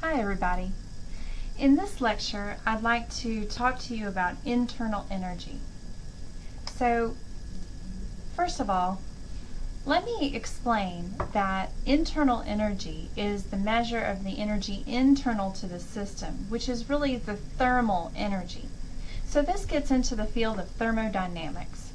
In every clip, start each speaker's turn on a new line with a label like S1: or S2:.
S1: Hi everybody. In this lecture, I'd like to talk to you about internal energy. So, first of all, let me explain that internal energy is the measure of the energy internal to the system, which is really the thermal energy. So this gets into the field of thermodynamics.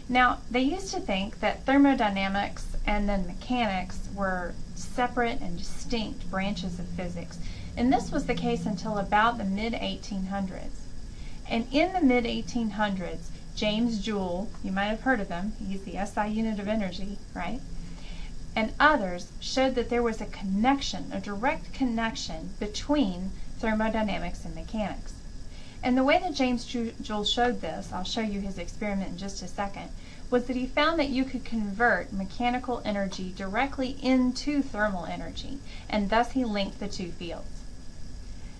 S1: Now, they used to think that thermodynamics and then mechanics were separate and distinct branches of physics, and this was the case until about the mid-1800s. And in the mid-1800s, James Joule, you might have heard of him, he's the SI unit of energy, right? And others showed that there was a connection, a direct connection between thermodynamics and mechanics. And the way that James Joule showed this, I'll show you his experiment in just a second, was that he found that you could convert mechanical energy directly into thermal energy, and thus he linked the two fields.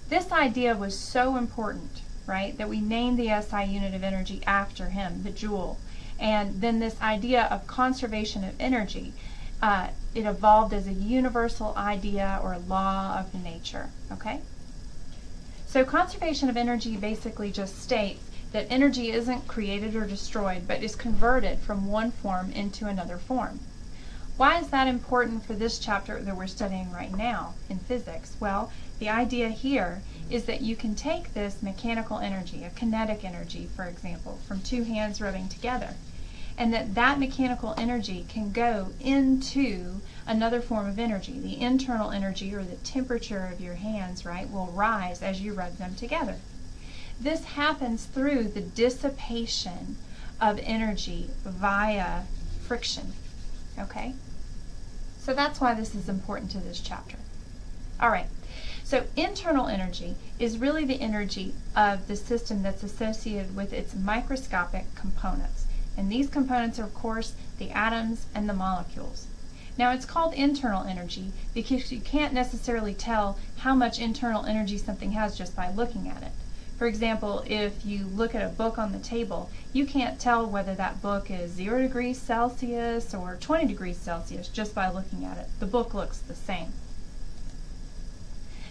S1: This idea was so important, right, that we named the SI unit of energy after him, the Joule. And then this idea of conservation of energy, it evolved as a universal idea or law of nature, okay? So conservation of energy basically just states that energy isn't created or destroyed, but is converted from one form into another form. Why is that important for this chapter that we're studying right now in physics? Well, the idea here is that you can take this mechanical energy, a kinetic energy, for example, from two hands rubbing together, and that mechanical energy can go into another form of energy. The internal energy, or the temperature of your hands, right, will rise as you rub them together. This happens through the dissipation of energy via friction, okay? So that's why this is important to this chapter. All right, so internal energy is really the energy of the system that's associated with its microscopic components. And these components are, of course, the atoms and the molecules. Now, it's called internal energy because you can't necessarily tell how much internal energy something has just by looking at it. For example, if you look at a book on the table, you can't tell whether that book is 0 degrees Celsius or 20 degrees Celsius just by looking at it. The book looks the same.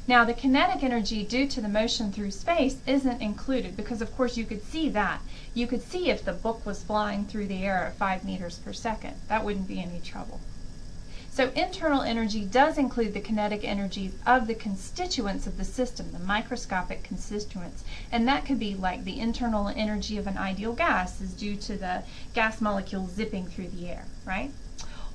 S1: Now, the kinetic energy due to the motion through space isn't included because, of course, you could see that. You could see if the book was flying through the air at 5 meters per second. That wouldn't be any trouble. So internal energy does include the kinetic energies of the constituents of the system, the microscopic constituents. And that could be like the internal energy of an ideal gas is due to the gas molecule zipping through the air, right?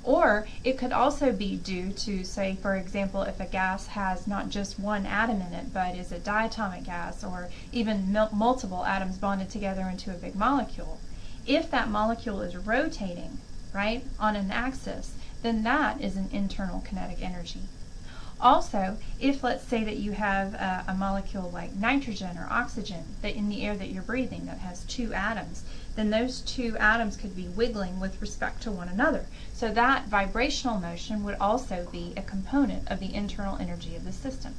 S1: Or it could also be due to, say, for example, if a gas has not just one atom in it, but is a diatomic gas, or even multiple atoms bonded together into a big molecule. If that molecule is rotating, right, on an axis, then that is an internal kinetic energy. Also, if let's say that you have a molecule like nitrogen or oxygen that in the air that you're breathing that has two atoms, then those two atoms could be wiggling with respect to one another. So that vibrational motion would also be a component of the internal energy of the system.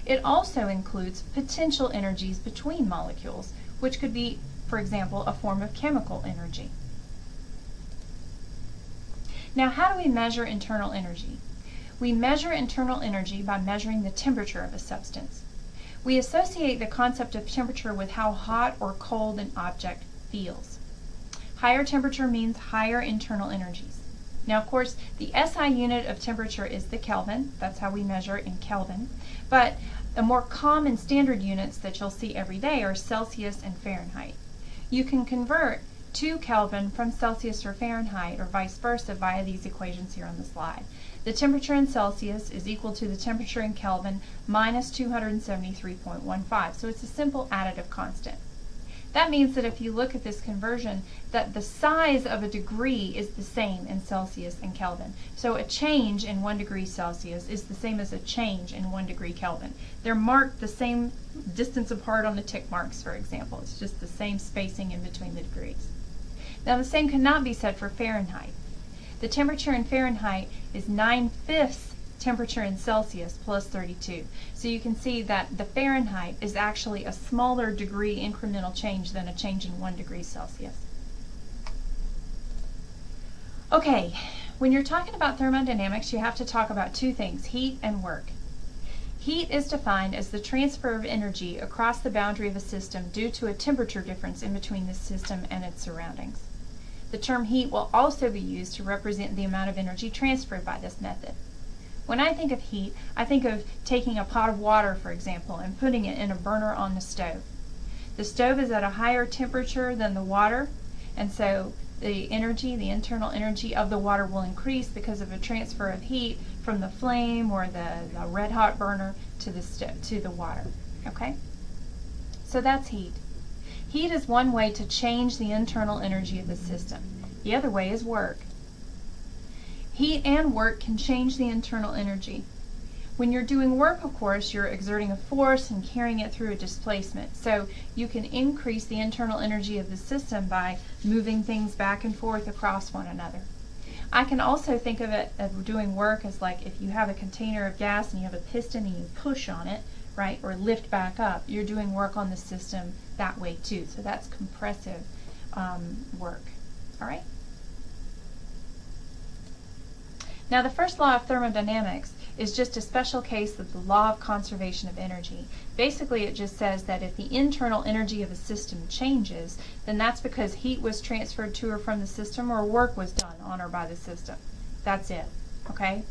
S1: It also includes potential energies between molecules, which could be, for example, a form of chemical energy. Now, how do we measure internal energy? We measure internal energy by measuring the temperature of a substance. We associate the concept of temperature with how hot or cold an object feels. Higher temperature means higher internal energies. Now, of course, the SI unit of temperature is the Kelvin. That's how we measure it in Kelvin. But the more common standard units that you'll see every day are Celsius and Fahrenheit. You can convert to Kelvin from Celsius or Fahrenheit, or vice versa, via these equations here on the slide. The temperature in Celsius is equal to the temperature in Kelvin minus 273.15. So it's a simple additive constant. That means that if you look at this conversion, that the size of a degree is the same in Celsius and Kelvin. So a change in 1 degree Celsius is the same as a change in 1 degree Kelvin. They're marked the same distance apart on the tick marks, for example. It's just the same spacing in between the degrees. Now, the same cannot be said for Fahrenheit. The temperature in Fahrenheit is 9/5 temperature in Celsius plus 32. So you can see that the Fahrenheit is actually a smaller degree incremental change than a change in 1 degree Celsius. Okay, when you're talking about thermodynamics, you have to talk about two things, heat and work. Heat is defined as the transfer of energy across the boundary of a system due to a temperature difference in between the system and its surroundings. The term heat will also be used to represent the amount of energy transferred by this method. When I think of heat, I think of taking a pot of water, for example, and putting it in a burner on the stove. The stove is at a higher temperature than the water, and so the internal energy of the water will increase because of a transfer of heat from the flame or the red hot burner to the water. Okay? So that's heat. Heat is one way to change the internal energy of the system. The other way is work. Heat and work can change the internal energy. When you're doing work, of course, you're exerting a force and carrying it through a displacement. So you can increase the internal energy of the system by moving things back and forth across one another. I can also think of it as doing work as like if you have a container of gas and you have a piston and you push on it, right, or lift back up, you're doing work on the system that way too. So that's compressive work. All right? Now the first law of thermodynamics is just a special case of the law of conservation of energy. Basically it just says that if the internal energy of a system changes, then that's because heat was transferred to or from the system or work was done on or by the system. That's it. Okay?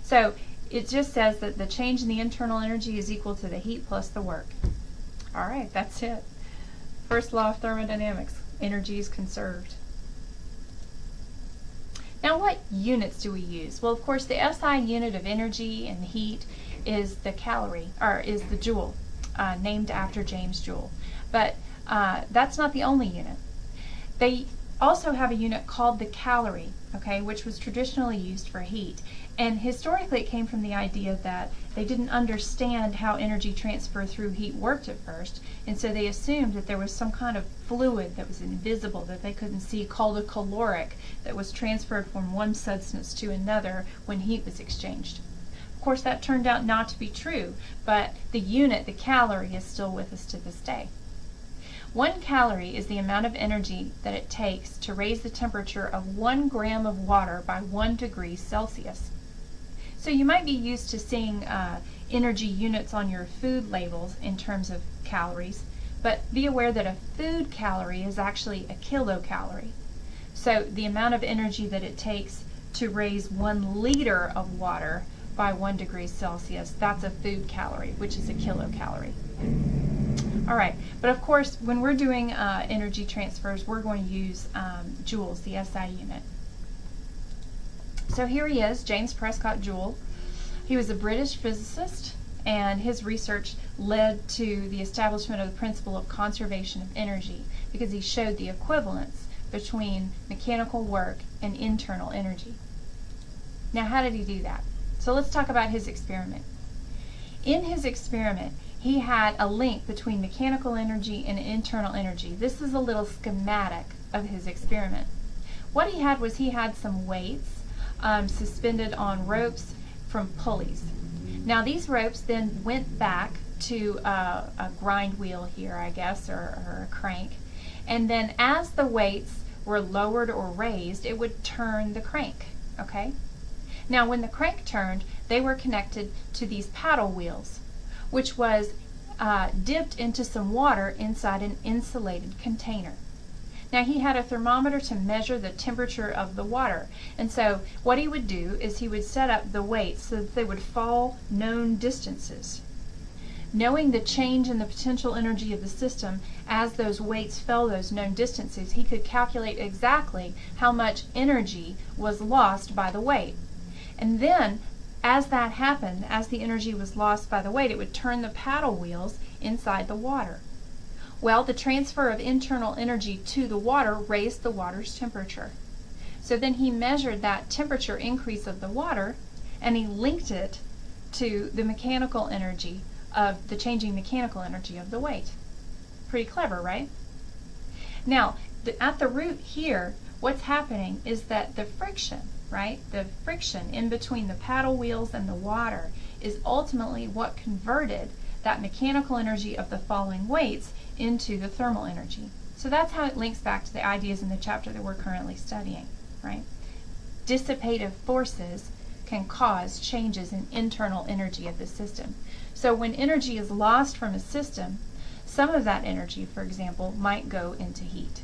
S1: So it just says that the change in the internal energy is equal to the heat plus the work. Alright, that's it. First law of thermodynamics. Energy is conserved. Now what units do we use? Well, of course, the SI unit of energy and heat is the calorie, or is the joule, named after James Joule. But that's not the only unit. They also have a unit called the calorie, okay, which was traditionally used for heat. And historically it came from the idea that they didn't understand how energy transfer through heat worked at first, and so they assumed that there was some kind of fluid that was invisible that they couldn't see called a caloric that was transferred from one substance to another when heat was exchanged. Of course that turned out not to be true, but the unit, the calorie, is still with us to this day. 1 calorie is the amount of energy that it takes to raise the temperature of 1 gram of water by 1 degree Celsius. So you might be used to seeing energy units on your food labels in terms of calories, but be aware that a food calorie is actually a kilocalorie. So the amount of energy that it takes to raise 1 liter of water by 1 degree Celsius, that's a food calorie, which is a kilocalorie. All right, but of course, when we're doing energy transfers, we're going to use joules, the SI unit. So here he is, James Prescott Joule. He was a British physicist, and his research led to the establishment of the principle of conservation of energy because he showed the equivalence between mechanical work and internal energy. Now, how did he do that? So let's talk about his experiment. In his experiment, he had a link between mechanical energy and internal energy. This is a little schematic of his experiment. What he had was he had some weights suspended on ropes from pulleys. Now these ropes then went back to a grind wheel here, I guess, or a crank, and then as the weights were lowered or raised, it would turn the crank, okay? Now when the crank turned, they were connected to these paddle wheels, which was dipped into some water inside an insulated container. Now he had a thermometer to measure the temperature of the water, and so what he would do is he would set up the weights so that they would fall known distances. Knowing the change in the potential energy of the system as those weights fell those known distances, he could calculate exactly how much energy was lost by the weight. And then as that happened, as the energy was lost by the weight, it would turn the paddle wheels inside the water. Well, the transfer of internal energy to the water raised the water's temperature. So then he measured that temperature increase of the water, and he linked it to the mechanical energy of the changing mechanical energy of the weight. Pretty clever, right? Now, at the root here, what's happening is that the friction, right? The friction in between the paddle wheels and the water is ultimately what converted that mechanical energy of the falling weights into the thermal energy. So that's how it links back to the ideas in the chapter that we're currently studying, right? Dissipative forces can cause changes in internal energy of the system. So when energy is lost from a system, some of that energy, for example, might go into heat.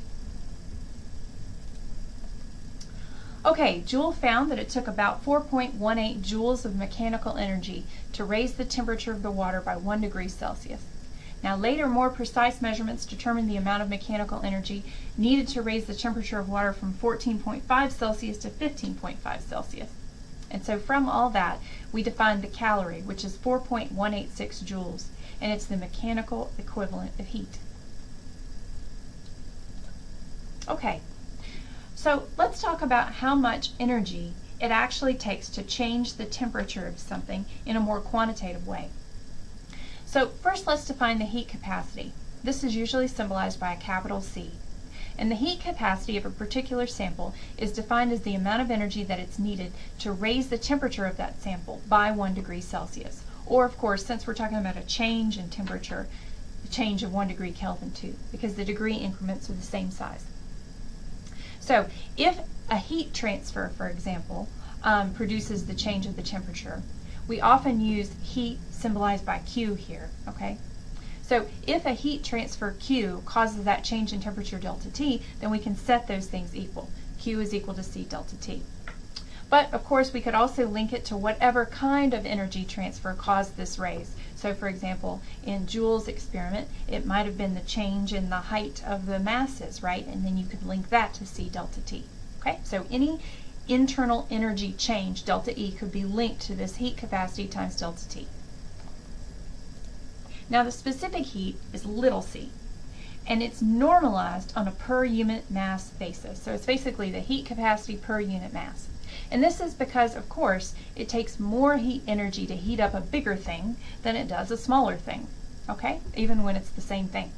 S1: Okay, Joule found that it took about 4.18 joules of mechanical energy to raise the temperature of the water by 1 degree Celsius. Now later, more precise measurements determined the amount of mechanical energy needed to raise the temperature of water from 14.5 Celsius to 15.5 Celsius. And so from all that, we defined the calorie, which is 4.186 joules, and it's the mechanical equivalent of heat. Okay. So let's talk about how much energy it actually takes to change the temperature of something in a more quantitative way. So first let's define the heat capacity. This is usually symbolized by a capital C. And the heat capacity of a particular sample is defined as the amount of energy that it's needed to raise the temperature of that sample by 1 degree Celsius. Or of course, since we're talking about a change in temperature, the change of 1 degree Kelvin too, because the degree increments are the same size. So if a heat transfer, for example, produces the change of the temperature, we often use heat symbolized by Q here, okay? So if a heat transfer Q causes that change in temperature delta T, then we can set those things equal. Q is equal to C delta T. But of course we could also link it to whatever kind of energy transfer caused this raise. So for example, in Joule's experiment, it might have been the change in the height of the masses, right? And then you could link that to C delta T. Okay, so any internal energy change, delta E, could be linked to this heat capacity times delta T. Now the specific heat is little c, and it's normalized on a per unit mass basis. So it's basically the heat capacity per unit mass. And this is because, of course, it takes more heat energy to heat up a bigger thing than it does a smaller thing, okay? Even when it's the same thing.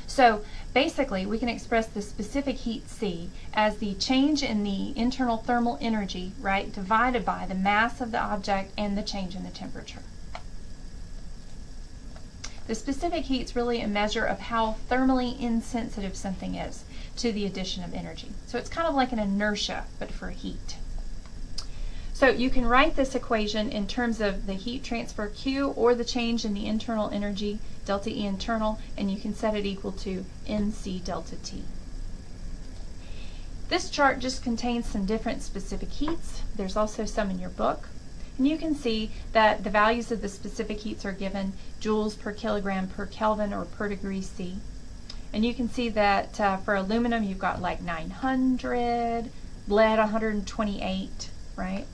S1: So basically, we can express the specific heat C as the change in the internal thermal energy, right, divided by the mass of the object and the change in the temperature. The specific heat is really a measure of how thermally insensitive something is to the addition of energy. So it's kind of like an inertia, but for heat. So you can write this equation in terms of the heat transfer Q or the change in the internal energy, delta E internal, and you can set it equal to NC delta T. This chart just contains some different specific heats. There's also some in your book. And you can see that the values of the specific heats are given joules per kilogram per Kelvin or per degree C. And you can see that for aluminum you've got like 900, lead 128, right?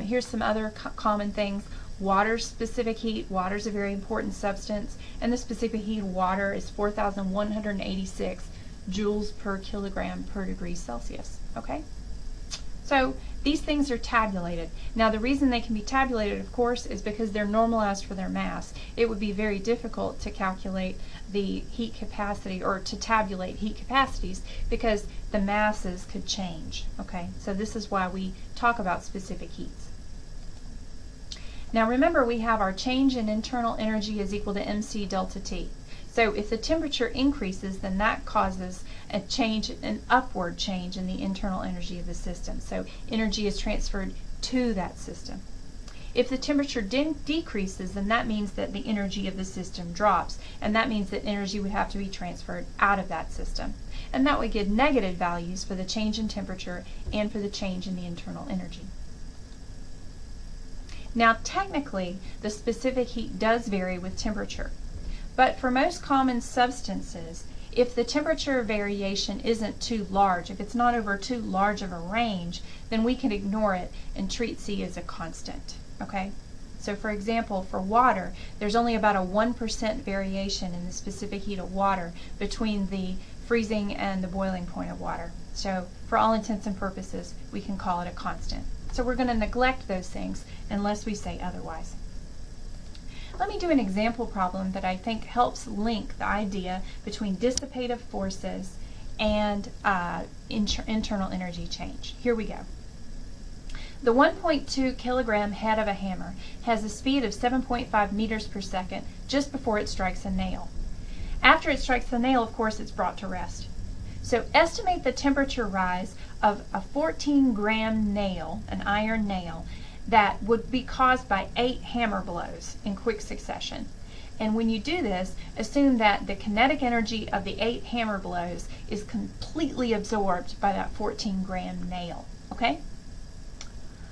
S1: Here's some other common things. Water specific heat. Water is a very important substance, and the specific heat of water is 4,186 joules per kilogram per degree Celsius. Okay? So these things are tabulated. Now the reason they can be tabulated, of course, is because they're normalized for their mass. It would be very difficult to calculate the heat capacity or to tabulate heat capacities because the masses could change. Okay, so this is why we talk about specific heats. Now remember, we have our change in internal energy is equal to MC delta T. So if the temperature increases, then that causes a change, an upward change in the internal energy of the system. So energy is transferred to that system. If the temperature decreases, then that means that the energy of the system drops, and that means that energy would have to be transferred out of that system. And that would give negative values for the change in temperature and for the change in the internal energy. Now technically, the specific heat does vary with temperature. But for most common substances, if the temperature variation isn't too large, if it's not over too large of a range, then we can ignore it and treat C as a constant. Okay? So for example, for water, there's only about a 1% variation in the specific heat of water between the freezing and the boiling point of water. So for all intents and purposes, we can call it a constant. So we're going to neglect those things unless we say otherwise. Let me do an example problem that I think helps link the idea between dissipative forces and internal energy change. Here we go. The 1.2 kilogram head of a hammer has a speed of 7.5 meters per second just before it strikes a nail. After it strikes the nail, of course, it's brought to rest. So estimate the temperature rise of a 14-gram nail, an iron nail, that would be caused by 8 hammer blows in quick succession. And when you do this, assume that the kinetic energy of the 8 hammer blows is completely absorbed by that 14-gram nail. Okay?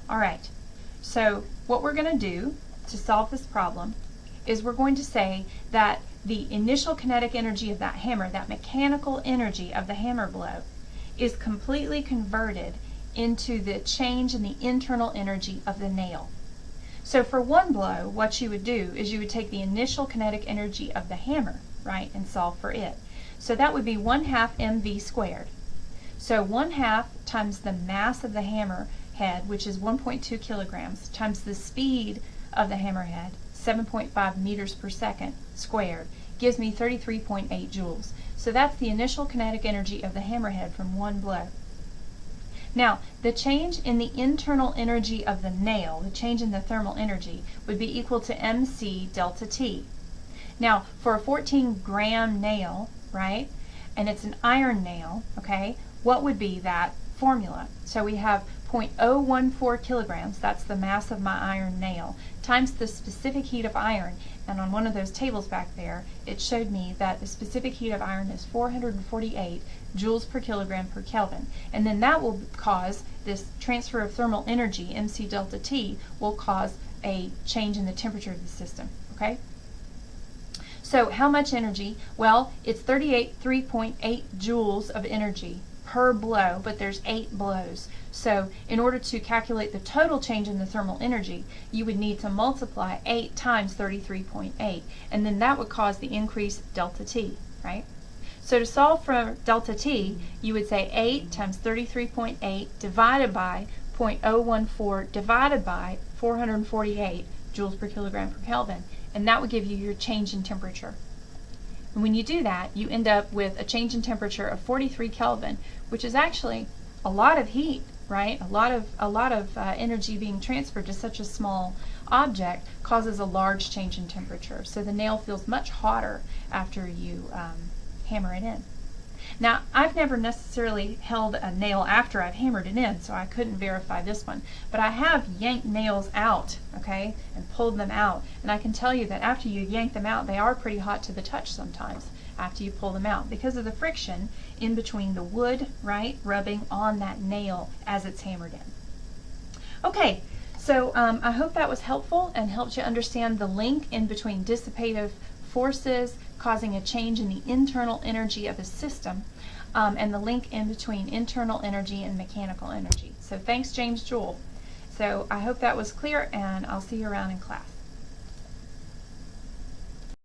S1: All right. So what we're going to do to solve this problem is we're going to say that the initial kinetic energy of that hammer, that mechanical energy of the hammer blow, is completely converted into the change in the internal energy of the nail. So for one blow, what you would do is you would take the initial kinetic energy of the hammer, right, and solve for it. So that would be 1/2 mv squared. So 1/2 times the mass of the hammer head, which is 1.2 kilograms, times the speed of the hammerhead, 7.5 meters per second squared, gives me 33.8 joules. So that's the initial kinetic energy of the hammerhead from one blow. Now, the change in the internal energy of the nail, the change in the thermal energy, would be equal to mc delta T. Now, for a 14-gram nail, right, and it's an iron nail, okay, what would be that formula? So we have 0.014 kilograms, that's the mass of my iron nail, times the specific heat of iron. And on one of those tables back there, it showed me that the specific heat of iron is 448 joules per kilogram per Kelvin. And then that will cause this transfer of thermal energy, mc delta T, will cause a change in the temperature of the system. Okay? So how much energy? Well, it's 3.8 joules of energy per blow, but there's 8 blows. So in order to calculate the total change in the thermal energy, you would need to multiply 8 times 33.8, and then that would cause the increase delta T, right? So to solve for delta T, you would say 8 times 33.8 divided by 0.014 divided by 448 joules per kilogram per Kelvin, and that would give you your change in temperature. And when you do that, you end up with a change in temperature of 43 Kelvin, which is actually a lot of heat, right? A lot of energy being transferred to such a small object causes a large change in temperature. So the nail feels much hotter after you hammer it in. Now, I've never necessarily held a nail after I've hammered it in, so I couldn't verify this one. But I have yanked nails out, okay, and pulled them out. And I can tell you that after you yank them out, they are pretty hot to the touch sometimes after you pull them out because of the friction in between the wood, right, rubbing on that nail as it's hammered in. Okay, so I hope that was helpful and helped you understand the link in between dissipative forces causing a change in the internal energy of a system, and the link in between internal energy and mechanical energy. So thanks, James Joule. So I hope that was clear, and I'll see you around in class.